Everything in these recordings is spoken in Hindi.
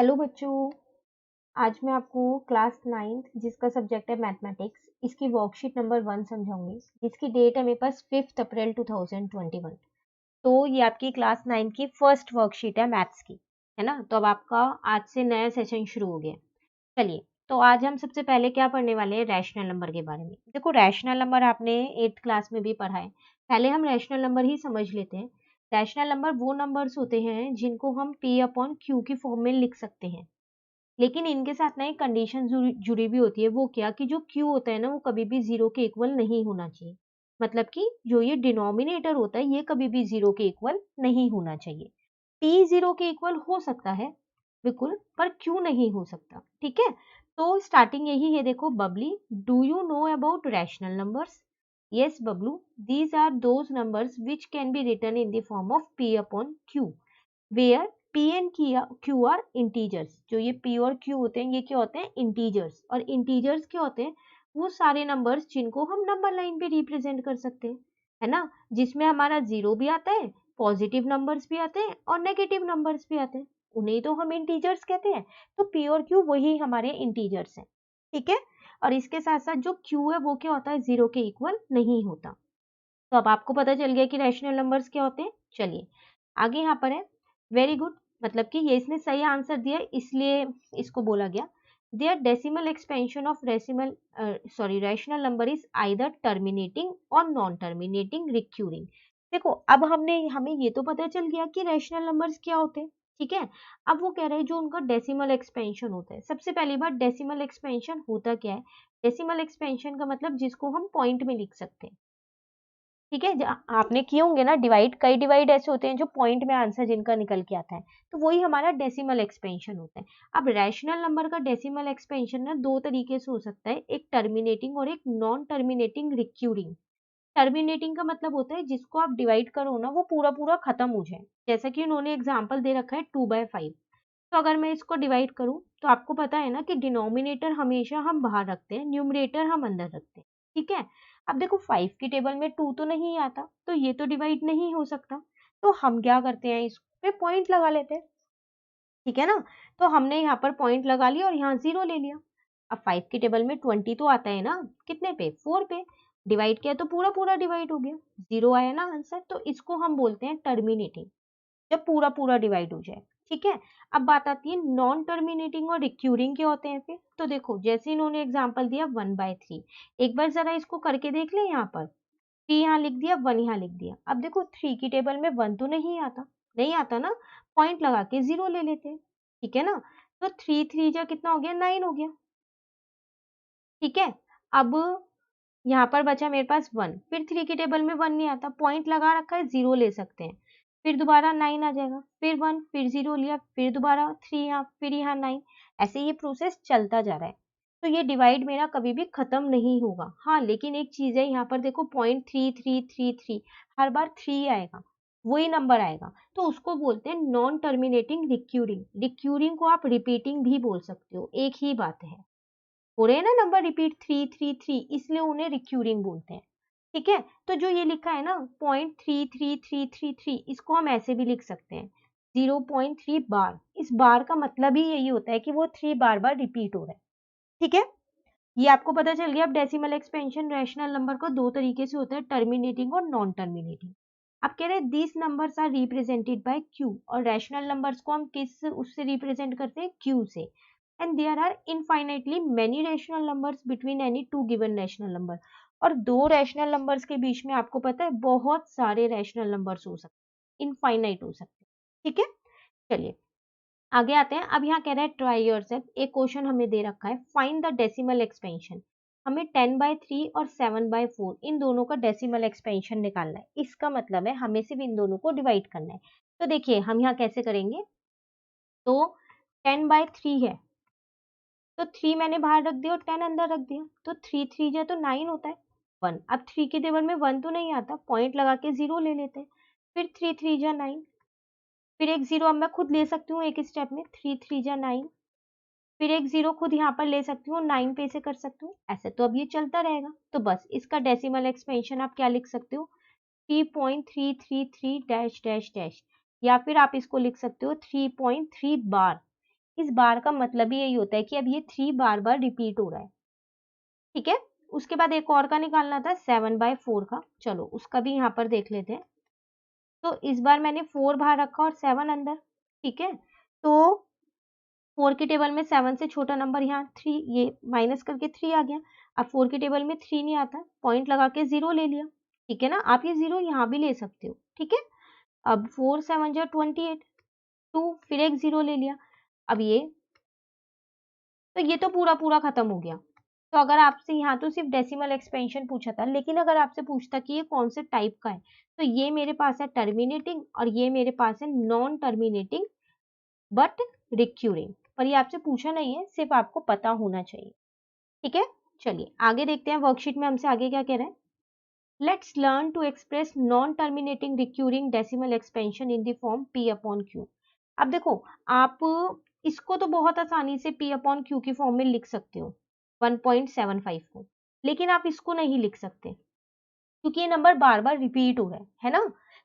हेलो बच्चों। आज मैं आपको क्लास 9th जिसका सब्जेक्ट है मैथमेटिक्स इसकी वर्कशीट नंबर 1 समझाऊंगी जिसकी डेट है मेरे पास 5 अप्रैल 2021। तो ये आपकी क्लास 9 की फर्स्ट वर्कशीट है मैथ्स की, है ना। तो अब आपका आज से नया सेशन शुरू हो गया। चलिए, तो आज हम सबसे पहले क्या पढ़ने वाले हैं, रैशनल नंबर के बारे में। देखो, रैशनल नंबर आपने 8th क्लास में भी पढ़ा है। पहले हम रैशनल नंबर ही समझ लेते हैं। रैशनल नंबर वो नंबर्स होते हैं जिनको हम p अपॉन q की फॉर्म में लिख सकते हैं, लेकिन इनके साथ ना एक कंडीशन जुड़ी भी होती है। वो क्या कि जो q होता है ना, वो कभी भी जीरो के इक्वल नहीं होना चाहिए। मतलब कि जो ये डिनोमिनेटर होता है ये कभी भी जीरो के इक्वल नहीं होना चाहिए। p जीरो के इक्वल हो सकता है बिल्कुल, पर q नहीं हो सकता। ठीक है, तो स्टार्टिंग यही है। देखो Babli, do you know about rational numbers? Yes Bablu, these are those numbers which can be written in the form of p upon q where p and q are integers. जो ये p और q होते हैं ये क्या होते हैं, इंटीजर्स। और इंटीजर्स क्या होते हैं, वो सारे नंबर्स जिनको हम नंबर लाइन पे रिप्रेजेंट कर सकते हैं, है ना। जिसमें हमारा जीरो भी आता है, पॉजिटिव नंबर्स भी आते हैं और नेगेटिव नंबर्स भी आते हैं, उन्हें तो हम इंटीजर्स कहते हैं। तो p और q वही हमारे इंटीजर्स हैं। ठीक है, और इसके साथ साथ जो q है वो क्या होता है, जीरो के इक्वल नहीं होता। तो अब आपको पता चल गया कि रैशनल नंबर्स क्या होते हैं। चलिए आगे यहाँ पर है, वेरी गुड। मतलब कि ये इसने सही आंसर दिया इसलिए इसको बोला गया। Their decimal expansion of rational number is either terminating or non terminating recurring. देखो अब हमें ये तो पता चल गया कि रैशनल नंबर्स क्या होते हैं। ठीक है, अब वो कह रहे हैं जो उनका डेसिमल एक्सपेंशन होता है। सबसे पहली बात, डेसिमल एक्सपेंशन होता क्या है। डेसिमल एक्सपेंशन का मतलब जिसको हम पॉइंट में लिख सकते हैं। ठीक है, आपने किए होंगे ना डिवाइड, कई डिवाइड ऐसे होते हैं जो पॉइंट में आंसर जिनका निकल के आता है, तो वही हमारा डेसिमल एक्सपेंशन होता है। अब रैशनल नंबर का डेसिमल एक्सपेंशन ना दो तरीके से हो सकता है, एक टर्मिनेटिंग और एक नॉन टर्मिनेटिंग रिक्यूरिंग। टर्मिनेटिंग का मतलब होता है जिसको आप डिवाइड करो ना वो पूरा पूरा खत्म हो जाए। जैसा कि उन्होंने एग्जाम्पल दे रखा है 2/5। तो अगर मैं इसको डिवाइड करूं तो आपको पता है ना कि डिनोमिनेटर हमेशा हम बाहर रखते हैं, न्यूमरेटर हम अंदर रखते हैं। ठीक है, अब देखो 5 की टेबल में 2 तो नहीं आता, तो ये तो डिवाइड नहीं हो सकता। तो हम क्या करते हैं, इस पे पॉइंट लगा लेते हैं। ठीक है ना, तो हमने यहाँ पर पॉइंट लगा लिया और यहाँ 0 ले लिया। अब 5 की टेबल में 20 तो आता है ना, कितने पे, 4 पे। डिवाइड किया तो पूरा पूरा डिवाइड हो गया, 0 आया ना आंसर। तो इसको हम बोलते हैं टर्मिनेटिंग, जब पूरा पूरा डिवाइड हो जाए। ठीक है, अब बात आती है नॉन टर्मिनेटिंग और रिक्यूरिंग के होते हैं फिर। तो देखो जैसे इन्होंने एग्जांपल दिया 1/3, एक बार जरा इसको करके देख ले। यहाँ पर 3 यहाँ लिख दिया, 1 यहाँ लिख दिया। अब देखो 3 की टेबल में 1 तो नहीं आता, नहीं आता ना, पॉइंट लगा के 0 ले लेते हैं। ठीक है ना, तो 3 3 जा कितना हो गया, 9 हो गया। ठीक है, अब यहाँ पर बचा मेरे पास 1, फिर 3 की टेबल में 1 नहीं आता, पॉइंट लगा रखा है, 0 ले सकते हैं। फिर दोबारा 9 आ जाएगा, फिर 1, फिर 0 लिया, फिर दोबारा 3 यहाँ, फिर यहाँ 9। ऐसे ये प्रोसेस चलता जा रहा है। तो ये डिवाइड मेरा कभी भी खत्म नहीं होगा। हाँ, लेकिन एक चीज है, यहाँ पर देखो 0.3333, हर बार 3 आएगा, वही नंबर आएगा, तो उसको बोलते हैं नॉन टर्मिनेटिंग रिक्यूरिंग। रिक्यूरिंग को आप रिपीटिंग भी बोल सकते हो, एक ही बात है। हो रहे हैं ना नंबर रिपीट 333, इसलिए उन्हें रिक्यूरिंग बोलते हैं। ठीक है, तो जो ये लिखा है ना 0.33333, इसको हम ऐसे भी लिख सकते हैं 0.3 बार। इस बार का मतलब ही यही होता है कि वो 3 बार बार रिपीट हो रहा है। ठीक है, ये आपको पता चल गया। अब डेसिमल एक्सपेंशन रैशनल नंबर को दो तरीके से होता है, टर्मिनेटिंग और नॉन टर्मिनेटिंग। अब कह रहे हैं this numbers are represented by Q, और रैशनल नंबर्स को हम किस उससे रिप्रेजेंट करते हैं, क्यू से। And there are infinitely many rational numbers between any two given rational number. और दो रैशनल नंबर्स के बीच में आपको पता है बहुत सारे रैशनल नंबर्स हो सकते हैं, इनफाइनाइट हो सकते हैं। ठीक है, चलिए आगे आते हैं। अब यहाँ कह रहा है ट्राई योरसेल्फ, एक क्वेश्चन हमें दे रखा है, फाइंड द डेसिमल एक्सपेंशन। हमें 10/3 और 7/4 इन दोनों का डेसिमल एक्सपेंशन निकालना है। इसका मतलब है हमें सिर्फ इन दोनों को डिवाइड करना है। तो देखिए हम यहाँ कैसे करेंगे, तो 10/3 है, तो 3 मैंने बाहर रख दिया और 10 अंदर रख दिया, तो 3 3 जा तो 9 होता है। 1, अब 3 की टेबल में 1 तो नहीं आता, पॉइंट लगा के 0 ले लेते हैं। फिर 3 3 जा 9, फिर एक 0 अब मैं खुद ले सकती हूँ एक स्टेप में, 3 3 जा 9, फिर एक 0 खुद यहाँ पर ले सकती हूँ, 9 पे से कर सकती हूँ। ऐसे तो अब ये चलता रहेगा, तो बस इसका डेसिमल एक्सपेंशन आप क्या लिख सकते हो, 3.333 डैश डैश डैश, या फिर आप इसको लिख सकते हो 3.3 बार। इस बार का मतलब ही यही होता है कि अब ये 3 बार बार रिपीट हो रहा है, ठीक है। उसके बाद एक और का निकालना था 7/4 का, चलो उसका भी यहाँ पर देख लेते हैं। तो इस बार मैंने 4 बाहर रखा और 7 अंदर, ठीक है। तो 4 की टेबल में 7 से छोटा नंबर यहाँ 3, ये माइनस करके 3 आ गया। अब 4 की टेबल में 3 नहीं आता, पॉइंट लगा के 0 ले लिया, ठीक है ना। आप ये 0 यहाँ भी ले सकते हो, ठीक है। अब 4 7 जा 28, 2 फिर एक 0 ले लिया। अब ये तो ये तो पूरा पूरा खत्म हो गया। तो अगर आपसे यहाँ तो सिर्फ डेसिमल एक्सपेंशन पूछा था, लेकिन अगर आपसे पूछता कि ये कौन से टाइप का है, तो ये मेरे पास है टर्मिनेटिंग और ये मेरे पास है नॉन टर्मिनेटिंग बट रिक्यूरिंग। पर ये आपसे पूछा नहीं है, सिर्फ आपको पता होना चाहिए, ठीक है। चलिए आगे देखते हैं, वर्कशीट में हमसे आगे क्या कह रहे हैं। Let's learn to express non terminating recurring decimal expansion in the form P/Q। अब देखो, आप इसको तो बहुत आसानी से P/Q की फॉर्म में लिख सकते हो 1.75 को, लेकिन आप इसको नहीं लिख सकते क्योंकि ये नंबर बार बार रिपीट हो रहा है ना।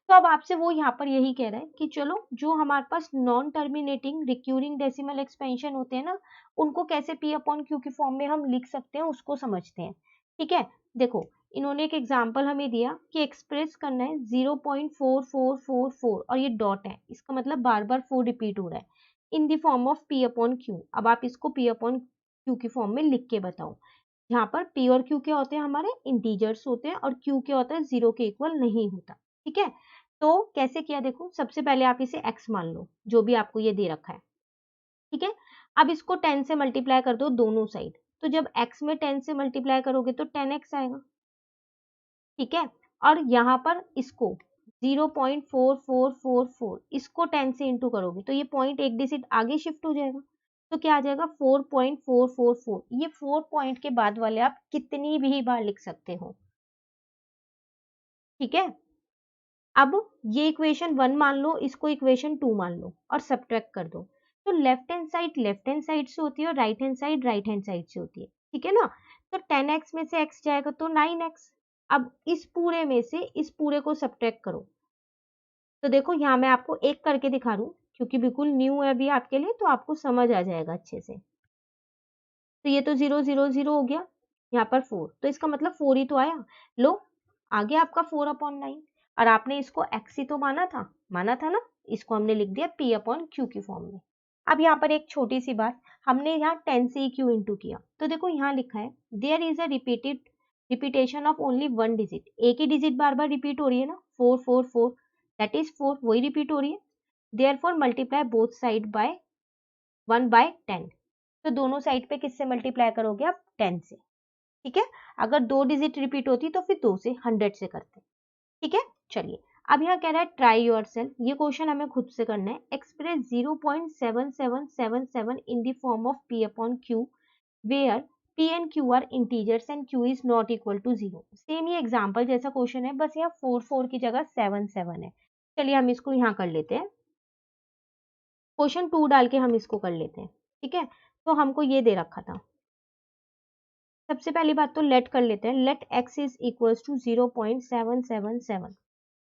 तो अब आपसे वो यहाँ पर यही कह रहा है कि चलो जो हमारे पास non terminating recurring decimal expansion होते हैं ना, उनको कैसे P/Q की फॉर्म में हम लिख सकते हैं उसको समझते हैं, ठीक है। देखो, इन्होंने एक एग्जाम्पल हमें दिया कि एक्सप्रेस करना है 0.4444 और ये डॉट है, इसका मतलब बार बार 4 रिपीट हो रहा है इन द फॉर्म ऑफ P/Q। अब आप इसको P/Q की फॉर्म में लिख के बताओ। यहाँ पर P और Q क्या होते हैं, हमारे इंटीजर्स होते हैं, और Q क्या होता है, 0 के इक्वल नहीं होता, ठीक है। तो कैसे किया, देखो सबसे पहले आप इसे x मान लो, जो भी आपको ये दे रखा है, ठीक है। अब इसको 10 से मल्टीप्लाई कर दो दोनों साइड, तो जब x में 10 से मल्टीप्लाई करोगे तो 10x आएगा, ठीक है। और यहाँ पर इसको 0.4444 इसको 10 से इंटू करोगे तो ये पॉइंट एक डिजिट आगे शिफ्ट हो जाएगा, तो क्या आ जाएगा 4.444। ये 4 पॉइंट के बाद वाले आप कितनी भी बार लिख सकते हो, ठीक है। अब ये इक्वेशन 1 मान लो, इसको इक्वेशन 2 मान लो और सब्ट्रैक्ट कर दो। तो लेफ्ट हैंड साइड से होती है और राइट हैंड साइड से होती है, ठीक है ना। तो 10x में से x जाएगा तो 9x। अब इस पूरे में से इस पूरे को सब्ट्रैक्ट करो, तो देखो यहाँ मैं आपको एक करके दिखा रही हूँ क्योंकि बिल्कुल न्यू है अभी आपके लिए, तो आपको समझ आ जाएगा अच्छे से। तो ये तो 0 0 0 हो गया, यहाँ पर 4, तो इसका मतलब 4 ही तो आया। लो, आ गया आपका 4/9, और आपने इसको x ही तो माना था ना, इसको हमने लिख दिया P/Q की फॉर्म में। अब यहाँ पर एक छोटी सी बात, हमने यहाँ 10 से Q इंटू किया, तो देखो यहाँ लिखा है there is a repetition of only 1 digit, एक ही डिजिट बार बार रिपीट हो रही है ना, 4 4 4, दैट इज 4 वही रिपीट हो रही है। Therefore multiply both side by 1/10, तो दोनों साइड पे किससे मल्टीप्लाई करोगे आप, 10 से, ठीक है। अगर 2 डिजिट रिपीट होती तो फिर 2 से 100 से करते, ठीक है। चलिए अब यहाँ कह रहा है ट्राई योरसेल्फ, ये क्वेश्चन हमें खुद से करना है। Express 0.7777 in the form of P/Q where P and Q are integers and Q is not equal to 0। Same ये एग्जाम्पल जैसा क्वेश्चन है, बस यहाँ 4 4 की जगह 7 7 है। चलिए हम इसको यहाँ कर लेते हैं, क्वेश्चन 2 डाल के हम इसको कर लेते हैं, ठीक है। तो हमको ये दे रखा था, सबसे पहली बात तो लेट कर लेते हैं, let x is equals to 0.777,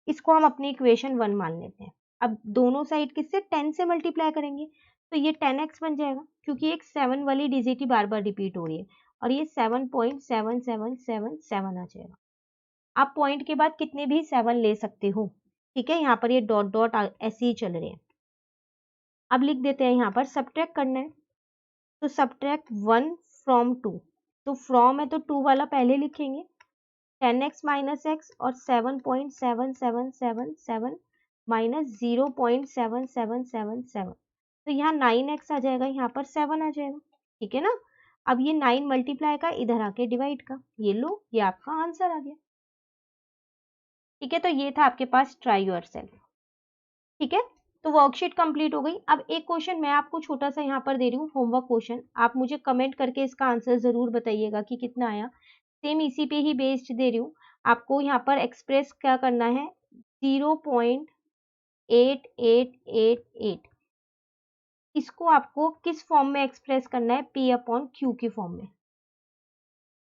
इसको हम अपनी इक्वेशन 1 मान लेते हैं। अब दोनों साइड किससे, 10 से मल्टीप्लाई करेंगे, तो ये 10x बन जाएगा क्योंकि एक 7 वाली डिजिट ही बार बार रिपीट हो रही है, और ये 7.7777 आ जाएगा। आप पॉइंट के बाद कितने भी 7 ले सकते हो, ठीक है। यहाँ पर ये डॉट डॉट ऐसे ही चल रहे हैं। अब लिख देते हैं, यहाँ पर सब्ट्रैक्ट करना है, तो सब्ट्रैक्ट 1 फ्रॉम 2, तो फ्रॉम है तो 2 वाला पहले लिखेंगे, 10x माइनस एक्स और 7.7777 माइनस 0.7777, तो यहाँ 9x आ जाएगा, यहाँ पर 7 आ जाएगा, ठीक है ना। अब ये 9 मल्टीप्लाई का इधर आके डिवाइड का, ये लो, ये आपका आंसर आ गया, ठीक है। तो ये था आपके पास ट्राई योरसेल्फ, ठीक है। तो वर्कशीट कंप्लीट हो गई। अब एक क्वेश्चन मैं आपको छोटा सा यहाँ पर दे रही हूँ, होमवर्क क्वेश्चन, आप मुझे कमेंट करके इसका आंसर जरूर बताइएगा कि कितना आया। सेम इसी पे ही बेस्ड दे रही हूँ आपको, यहाँ पर एक्सप्रेस क्या करना है, 0.8888, इसको आपको किस फॉर्म में एक्सप्रेस करना है, P/Q की फॉर्म में,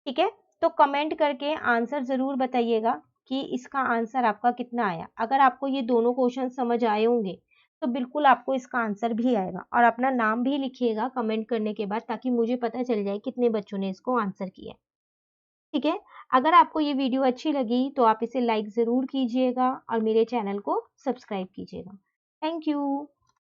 ठीक है। तो कमेंट करके आंसर जरूर बताइएगा कि इसका आंसर आपका कितना आया। अगर आपको ये दोनों क्वेश्चन समझ आए होंगे तो बिल्कुल आपको इसका आंसर भी आएगा, और अपना नाम भी लिखिएगा कमेंट करने के बाद, ताकि मुझे पता चल जाए कितने बच्चों ने इसको आंसर किया। ठीक है, अगर आपको ये वीडियो अच्छी लगी तो आप इसे लाइक ज़रूर कीजिएगा और मेरे चैनल को सब्सक्राइब कीजिएगा। Thank you.